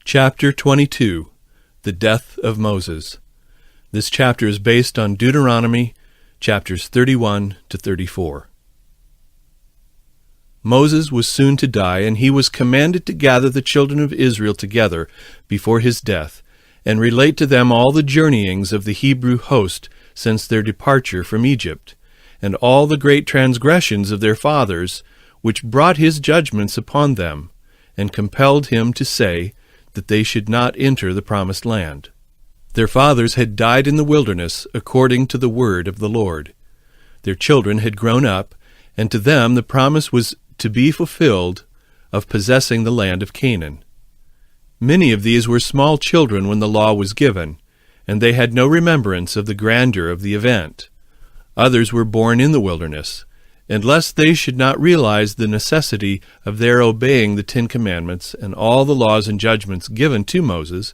Chapter 22. The Death of Moses. This chapter is based on Deuteronomy, chapters 31 to 34. Moses was soon to die, and he was commanded to gather the children of Israel together before his death, and relate to them all the journeyings of the Hebrew host since their departure from Egypt, and all the great transgressions of their fathers, which brought his judgments upon them, and compelled him to say that they should not enter the promised land. Their fathers had died in the wilderness according to the word of the Lord. Their children had grown up, and to them the promise was to be fulfilled of possessing the land of Canaan. Many of these were small children when the law was given, and they had no remembrance of the grandeur of the event. Others were born in the wilderness, and lest they should not realize the necessity of their obeying the 10 Commandments and all the laws and judgments given to Moses,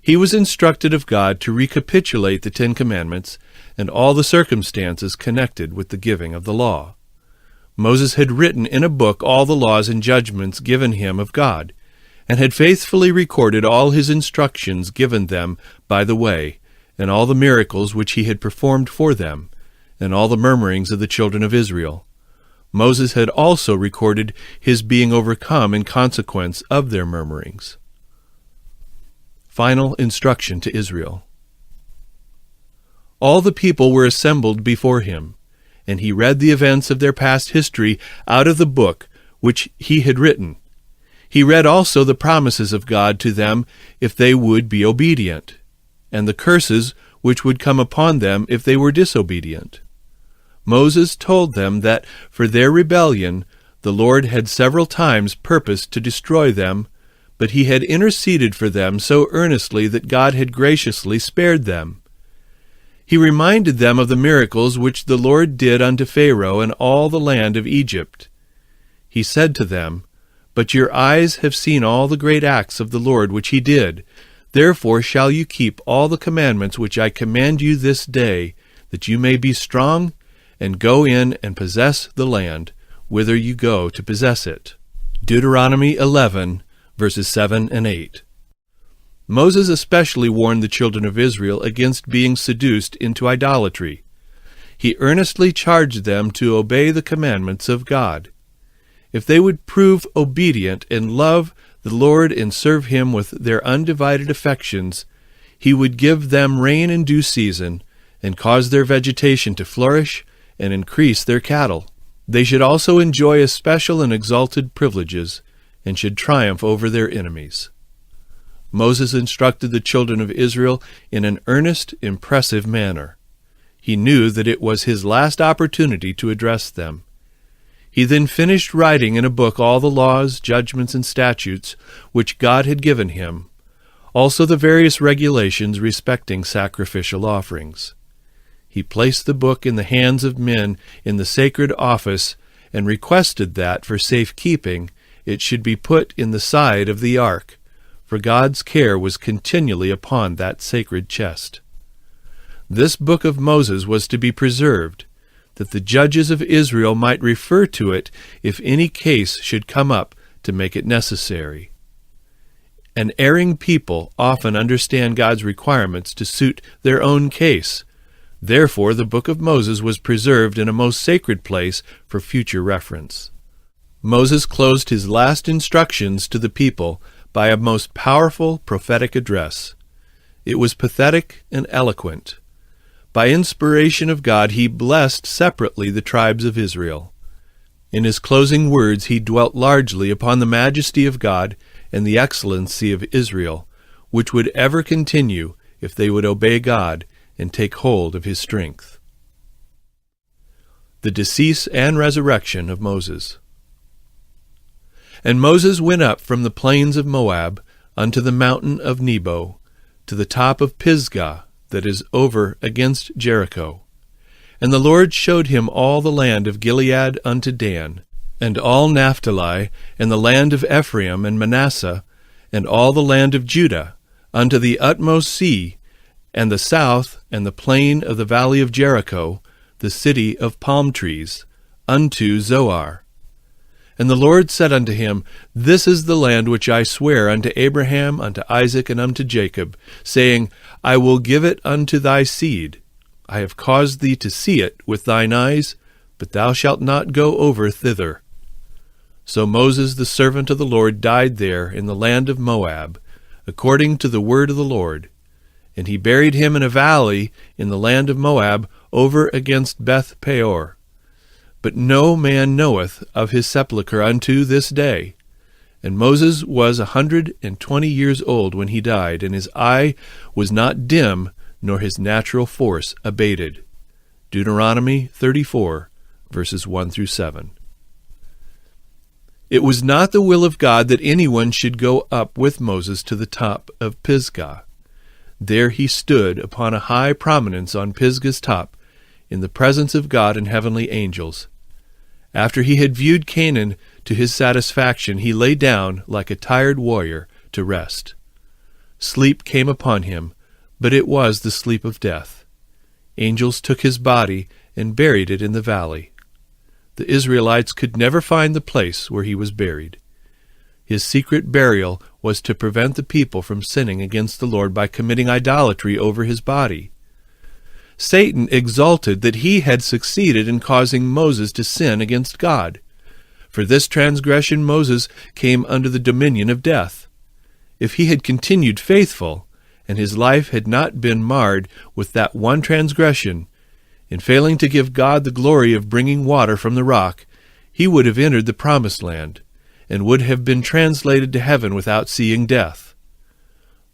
he was instructed of God to recapitulate the 10 Commandments and all the circumstances connected with the giving of the law. Moses had written in a book all the laws and judgments given him of God, and had faithfully recorded all his instructions given them by the way, and all the miracles which he had performed for them, and all the murmurings of the children of Israel. Moses had also recorded his being overcome in consequence of their murmurings. Final instruction to Israel. All the people were assembled before him, and he read the events of their past history out of the book which he had written. He read also the promises of God to them if they would be obedient, and the curses which would come upon them if they were disobedient. Moses told them that for their rebellion the Lord had several times purposed to destroy them, but he had interceded for them so earnestly that God had graciously spared them. He reminded them of the miracles which the Lord did unto Pharaoh and all the land of Egypt. He said to them, "But your eyes have seen all the great acts of the Lord which he did. Therefore shall you keep all the commandments which I command you this day, that you may be strong, and go in and possess the land, whither you go to possess it." Deuteronomy 11, verses 7 and 8. Moses especially warned the children of Israel against being seduced into idolatry. He earnestly charged them to obey the commandments of God. If they would prove obedient and love the Lord and serve him with their undivided affections, he would give them rain in due season and cause their vegetation to flourish and increase their cattle. They should also enjoy especial and exalted privileges, and should triumph over their enemies. Moses instructed the children of Israel in an earnest, impressive manner. He knew that it was his last opportunity to address them. He then finished writing in a book all the laws, judgments, and statutes which God had given him, also the various regulations respecting sacrificial offerings. He placed the book in the hands of men in the sacred office and requested that, for safekeeping, it should be put in the side of the ark, for God's care was continually upon that sacred chest. This book of Moses was to be preserved, that the judges of Israel might refer to it if any case should come up to make it necessary. An erring people often understand God's requirements to suit their own case. Therefore, the book of Moses was preserved in a most sacred place for future reference. Moses closed his last instructions to the people by a most powerful prophetic address. It was pathetic and eloquent. By inspiration of God, he blessed separately the tribes of Israel. In his closing words, he dwelt largely upon the majesty of God and the excellency of Israel, which would ever continue if they would obey God and take hold of his strength. The decease and resurrection of Moses. And Moses went up from the plains of Moab unto the mountain of Nebo, to the top of Pisgah, that is over against Jericho. And the Lord showed him all the land of Gilead unto Dan, and all Naphtali, and the land of Ephraim and Manasseh, and all the land of Judah, unto the utmost sea, and the south, and the plain of the valley of Jericho, the city of palm trees, unto Zoar. And the Lord said unto him, This is the land which I swear unto Abraham, unto Isaac, and unto Jacob, saying, I will give it unto thy seed. I have caused thee to see it with thine eyes, but thou shalt not go over thither. So Moses the servant of the Lord died there in the land of Moab, according to the word of the Lord. And he buried him in a valley in the land of Moab, over against Beth Peor. But no man knoweth of his sepulchre unto this day. And Moses was 120 years old when he died, and his eye was not dim, nor his natural force abated. Deuteronomy 34, verses 1 through 7. It was not the will of God that anyone should go up with Moses to the top of Pisgah. There he stood upon a high prominence on Pisgah's top, in the presence of God and heavenly angels. After he had viewed Canaan to his satisfaction, he lay down like a tired warrior to rest. Sleep came upon him, but it was the sleep of death. Angels took his body and buried it in the valley. The Israelites could never find the place where he was buried. His secret burial was to prevent the people from sinning against the Lord by committing idolatry over his body. Satan exulted that he had succeeded in causing Moses to sin against God. For this transgression Moses came under the dominion of death. If he had continued faithful, and his life had not been marred with that one transgression, in failing to give God the glory of bringing water from the rock, he would have entered the promised land, and would have been translated to heaven without seeing death.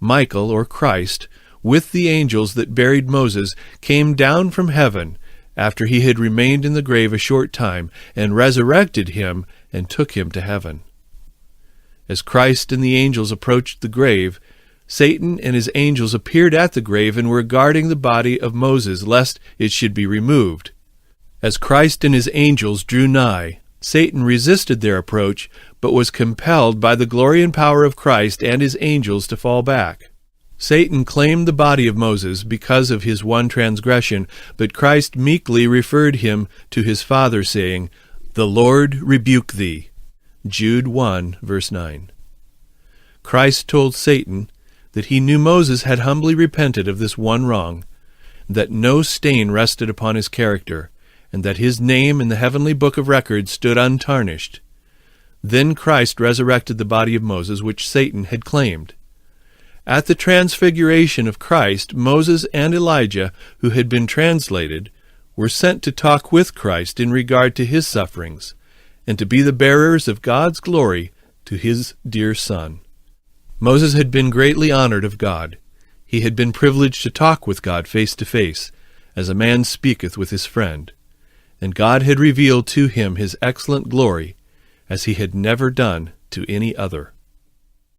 Michael, or Christ, with the angels that buried Moses, came down from heaven after he had remained in the grave a short time, and resurrected him and took him to heaven. As Christ and the angels approached the grave, Satan and his angels appeared at the grave and were guarding the body of Moses, lest it should be removed. As Christ and his angels drew nigh, Satan resisted their approach, but was compelled by the glory and power of Christ and his angels to fall back. Satan claimed the body of Moses because of his one transgression, but Christ meekly referred him to his Father, saying, The Lord rebuke thee. Jude 1, verse 9. Christ told Satan that he knew Moses had humbly repented of this one wrong, that no stain rested upon his character, and that his name in the heavenly book of records stood untarnished. Then Christ resurrected the body of Moses, which Satan had claimed. At the transfiguration of Christ, Moses and Elijah, who had been translated, were sent to talk with Christ in regard to his sufferings, and to be the bearers of God's glory to his dear Son. Moses had been greatly honored of God. He had been privileged to talk with God face to face, as a man speaketh with his friend. And God had revealed to him his excellent glory, as he had never done to any other.